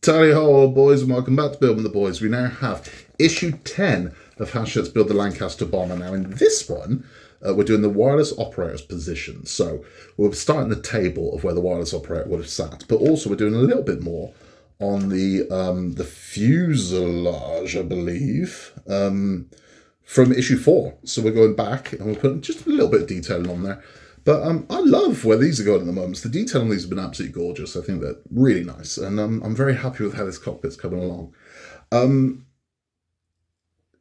Tally ho, boys, and welcome back to Building the Boys. We now have issue 10 of Hachette's Build the Lancaster Bomber. Now, in this one, we're doing the wireless operator's position. So we're starting the table of where the wireless operator would have sat, but also we're doing a little bit more on the fuselage, I believe, from issue 4. So we're going back and we're putting just a little bit of detailing on there. But I love where these are going at the moment. The detail on these has been absolutely gorgeous. I think they're really nice. And I'm very happy with how this cockpit's coming along.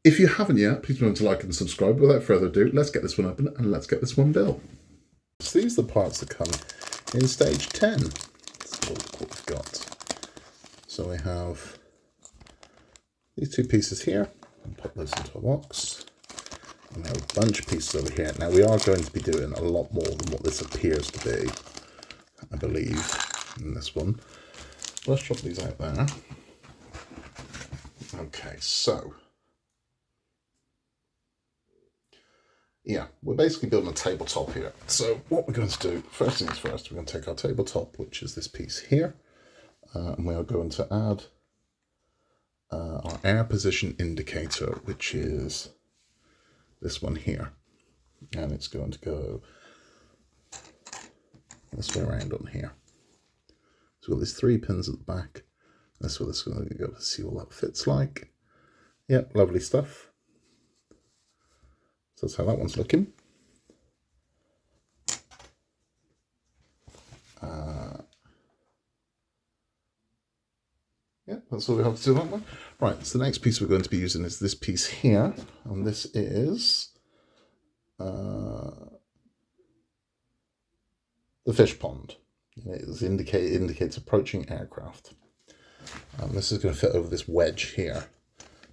If you haven't yet, please remember to like and subscribe. Without further ado, let's get this one open and let's get this one built. So these are the parts that come in stage 10. That's what we've got. So we have these two pieces here. I'll pop those into a box. And we have a bunch of pieces over here. Now we are going to be doing a lot more than what this appears to be, I believe, in this one. Let's drop these out there. Okay, so yeah, we're basically building a tabletop here. So what we're going to do, first things first, we're going to take our tabletop, which is this piece here, and we are going to add our air position indicator, which is this one here, and it's going to go this way around on here. So we've got these 3 pins at the back. That's where this is going to go to see what that fits like. Yep, lovely stuff. So that's how that one's looking. Yeah, that's all we have to do on that one. Right, so the next piece we're going to be using is this piece here, and this is the fish pond. It indicates approaching aircraft. This is going to fit over this wedge here.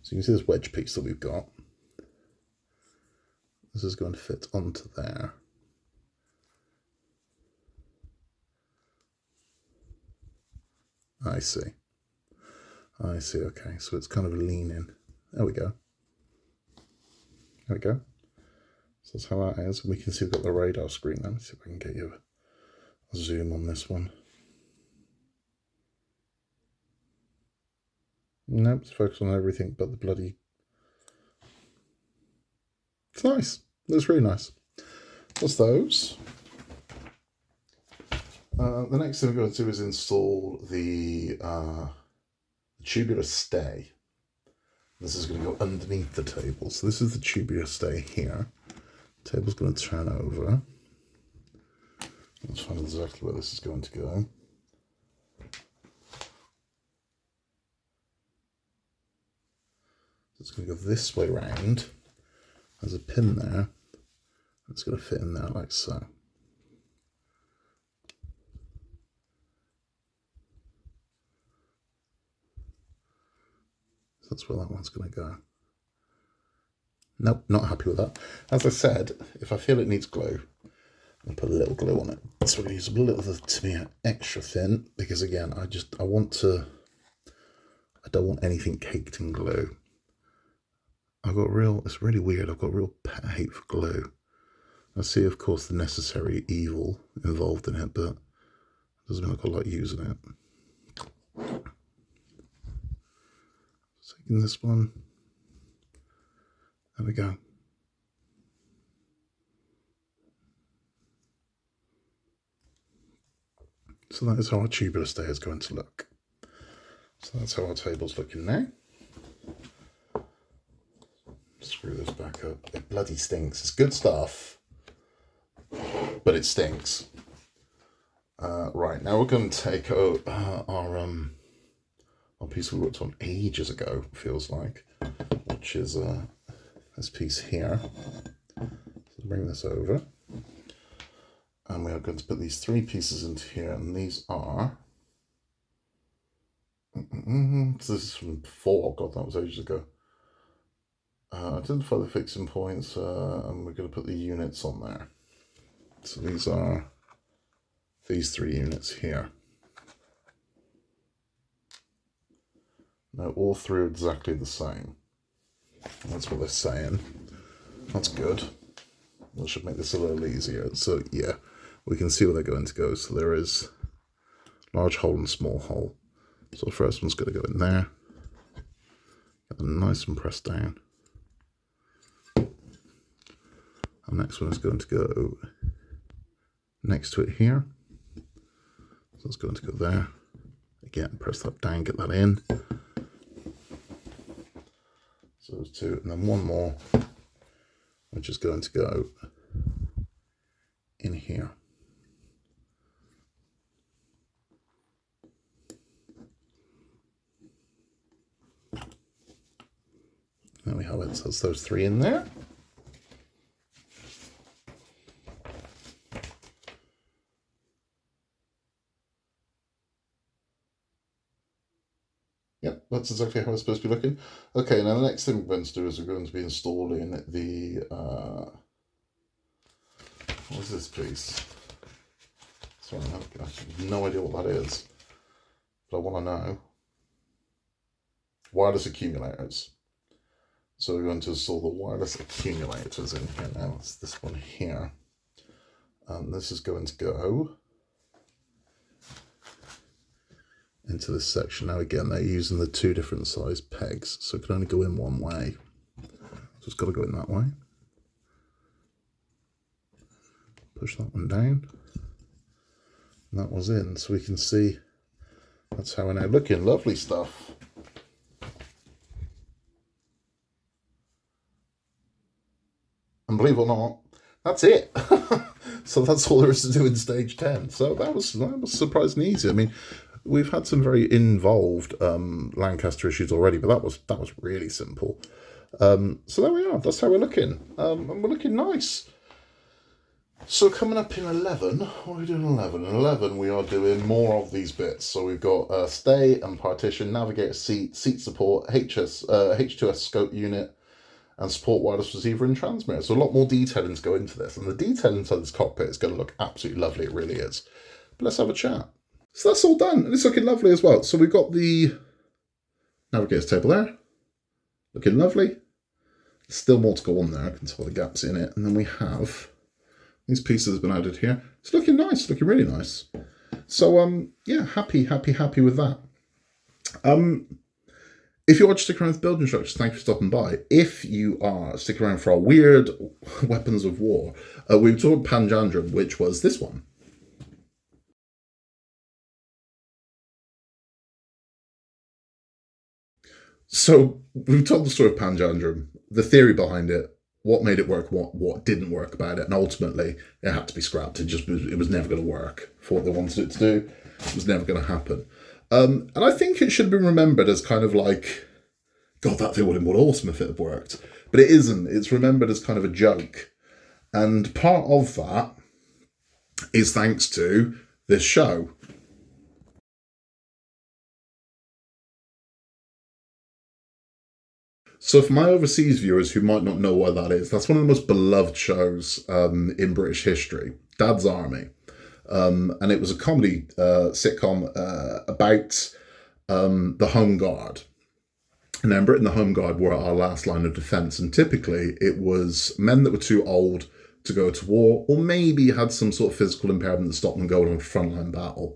So you can see this wedge piece that we've got. This is going to fit onto there. I see. Okay, so it's kind of leaning. There we go. There we go. So that's how that is. We can see we've got the radar screen. Let me see if I can get you a zoom on this one. Nope, it's focused on everything but the bloody... It's nice. Looks really nice. That's those. The next thing we're going to do is install the tubular stay. This is going to go underneath the table. So this is the tubular stay here. The table's going to turn over. Let's find exactly where this is going to go. So it's going to go this way round. There's a pin there. It's going to fit in there like so. That's where that one's going to go. Nope, not happy with that. As I said, if I feel it needs glue, I'll put a little glue on it. So we're going to use a little of the Tamiya extra thin, because again, I don't want anything caked in glue. It's really weird, I've got a real pet hate for glue. I see, of course, the necessary evil involved in it, but it doesn't mean I've got a lot using it. Taking this one. There we go. So that is how our tubular stay is going to look. So that's how our table's looking now. Screw this back up. It bloody stinks. It's good stuff, but it stinks. Right, now we're going to take our piece we worked on ages ago, feels like, which is this piece here. So bring this over, and we are going to put these 3 pieces into here, and these are so this is from 4. God, that was ages ago. Identify the fixing points, and we're going to put the units on there. So these are these 3 units here. Now all 3 are exactly the same. That's what they're saying. That's good. That should make this a little easier. So yeah, we can see where they're going to go. So there is large hole and small hole. So the first one's going to go in there. Get them nice and pressed down. And the next one is going to go next to it here. So it's going to go there. Again, press that down, get that in. So those two, and then one more, which is going to go in here. There we have it. So that's those three in there. Yep, that's exactly how it's supposed to be looking. Okay, now the next thing we're going to do is we're going to be installing the, what is this piece? Sorry, I have no idea what that is, but I want to know. Wireless accumulators. So we're going to install the wireless accumulators in here now. It's this one here. And this is going to go into this section. Now again, they're using the two different size pegs, so it can only go in one way. So it's got to go in that way. Push that one down. And that was in, so we can see that's how we're now looking. Lovely stuff. And believe it or not, that's it. So that's all there is to do in stage 10. So that was surprisingly easy. I mean, we've had some very involved Lancaster issues already, but that was really simple. So there we are. That's how we're looking. And we're looking nice. So coming up in 11, what are we doing in 11? In 11, we are doing more of these bits. So we've got stay and partition, navigator seat, seat support, H2S scope unit, and support wireless receiver and transmitter. So a lot more detailing to go into this. And the detail inside this cockpit is going to look absolutely lovely. It really is. But let's have a chat. So that's all done. And it's looking lovely as well. So we've got the navigator's table there. Looking lovely. There's still more to go on there. I can tell the gaps in it. And then we have these pieces have been added here. It's looking nice. Looking really nice. So, yeah, happy with that. If you watch Stick Around with Build Instructions, thank you for stopping by. If you are sticking around for our weird weapons of war, we've talked pamjandrum, which was this one. So we've told the story of pamjandrum, the theory behind it, what made it work, what didn't work about it, and ultimately it had to be scrapped. It was never going to work for what they wanted it to do. It was never going to happen. And I think it should have been remembered as kind of like, God, that thing would have been awesome if it had worked. But it isn't. It's remembered as kind of a joke. And part of that is thanks to this show. So for my overseas viewers who might not know what that is, that's one of the most beloved shows in British history, Dad's Army. And it was a comedy sitcom about the Home Guard. And in Britain, the Home Guard were our last line of defence. And typically it was men that were too old to go to war, or maybe had some sort of physical impairment that stopped them going on a frontline battle.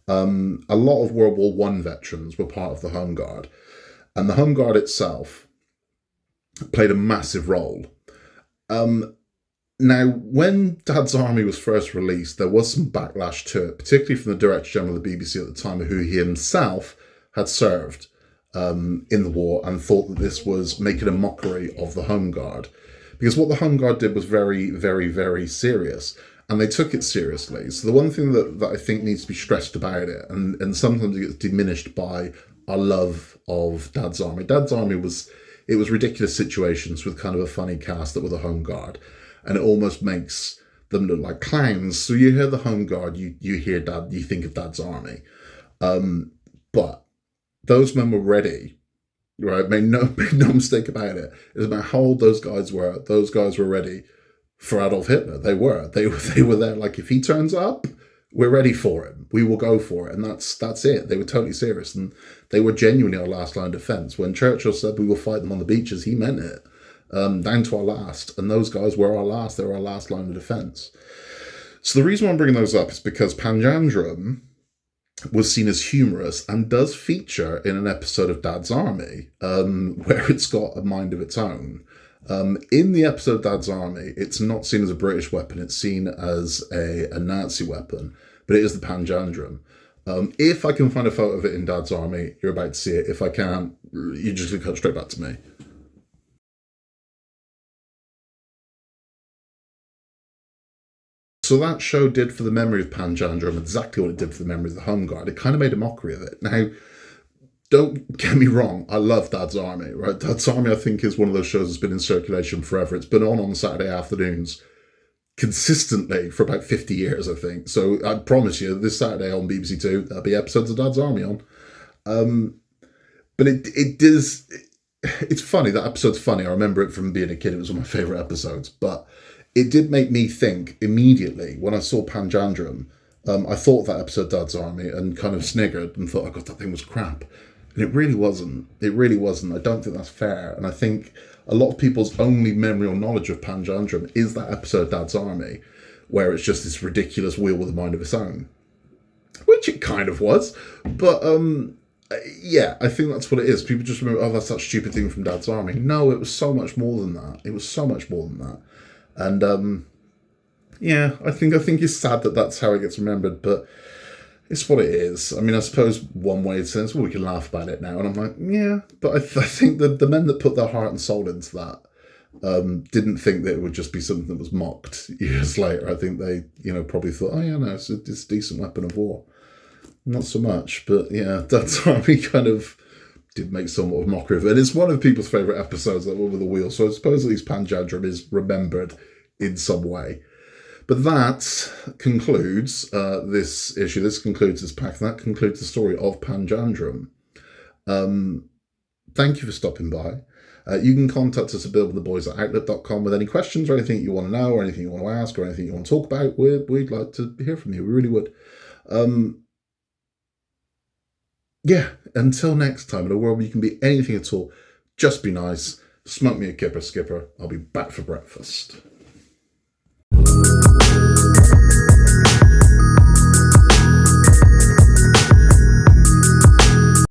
A lot of World War I veterans were part of the Home Guard. And the Home Guard itself played a massive role. Now, when Dad's Army was first released, there was some backlash to it, particularly from the Director General of the BBC at the time, who he himself had served in the war, and thought that this was making a mockery of the Home Guard. Because what the Home Guard did was very, very, very serious, and they took it seriously. So the one thing that I think needs to be stressed about it, and sometimes it gets diminished by our love of Dad's Army. Dad's Army was ridiculous situations with kind of a funny cast that were the Home Guard. And it almost makes them look like clowns. So you hear the Home Guard, you hear Dad, you think of Dad's Army. But those men were ready, right? Make no mistake about it. It was about how old those guys were. Those guys were ready for Adolf Hitler. They were there. Like, if he turns up, we're ready for him. We will go for it. And that's it. They were totally serious. And they were genuinely our last line of defense. When Churchill said we will fight them on the beaches, he meant it. Down to our last. And those guys were our last. They were our last line of defense. So the reason why I'm bringing those up is because pamjandrum was seen as humorous and does feature in an episode of Dad's Army, where it's got a mind of its own. In the episode Dad's Army, it's not seen as a British weapon, it's seen as a Nazi weapon, but it is the pamjandrum. If I can find a photo of it in Dad's Army, you're about to see it. If I can't, you're just going to cut straight back to me. So that show did for the memory of Pamjandrum exactly what it did for the memory of the Home Guard. It kind of made a mockery of it. Now, don't get me wrong, I love Dad's Army, right? Dad's Army, I think, is one of those shows that's been in circulation forever. It's been on Saturday afternoons consistently for about 50 years, I think. So I promise you, this Saturday on BBC Two, there'll be episodes of Dad's Army on. But it does... It's funny, that episode's funny. I remember it from being a kid. It was one of my favourite episodes. But it did make me think immediately when I saw Pamjandrum. I thought of that episode, Dad's Army, and kind of sniggered and thought, oh God, that thing was crap. And it really wasn't. It really wasn't. I don't think that's fair. And I think a lot of people's only memory or knowledge of Pamjandrum is that episode, Dad's Army, where it's just this ridiculous wheel with a mind of its own. Which it kind of was. But, yeah, I think that's what it is. People just remember, oh, that's that stupid thing from Dad's Army. No, it was so much more than that. It was so much more than that. And, yeah, I think it's sad that that's how it gets remembered, but it's what it is. I mean, I suppose one way it says, well, we can laugh about it now. And I'm like, yeah, but I think that the men that put their heart and soul into that didn't think that it would just be something that was mocked years later. I think they, probably thought, oh, yeah, no, it's a decent weapon of war. Not so much, but yeah, Dad's Army kind of did make somewhat of mockery of it. And it's one of people's favourite episodes, that one with the wheel. So I suppose at least Pamjandrum is remembered in some way. But that concludes this issue. This concludes this pack. And that concludes the story of Pamjandrum. Thank you for stopping by. You can contact us at buildwiththeboys@outlook.com with any questions or anything you want to know or anything you want to ask or anything you want to talk about. We'd like to hear from you. We really would. Yeah, until next time, in a world where you can be anything at all, just be nice. Smoke me a kipper, Skipper. I'll be back for breakfast.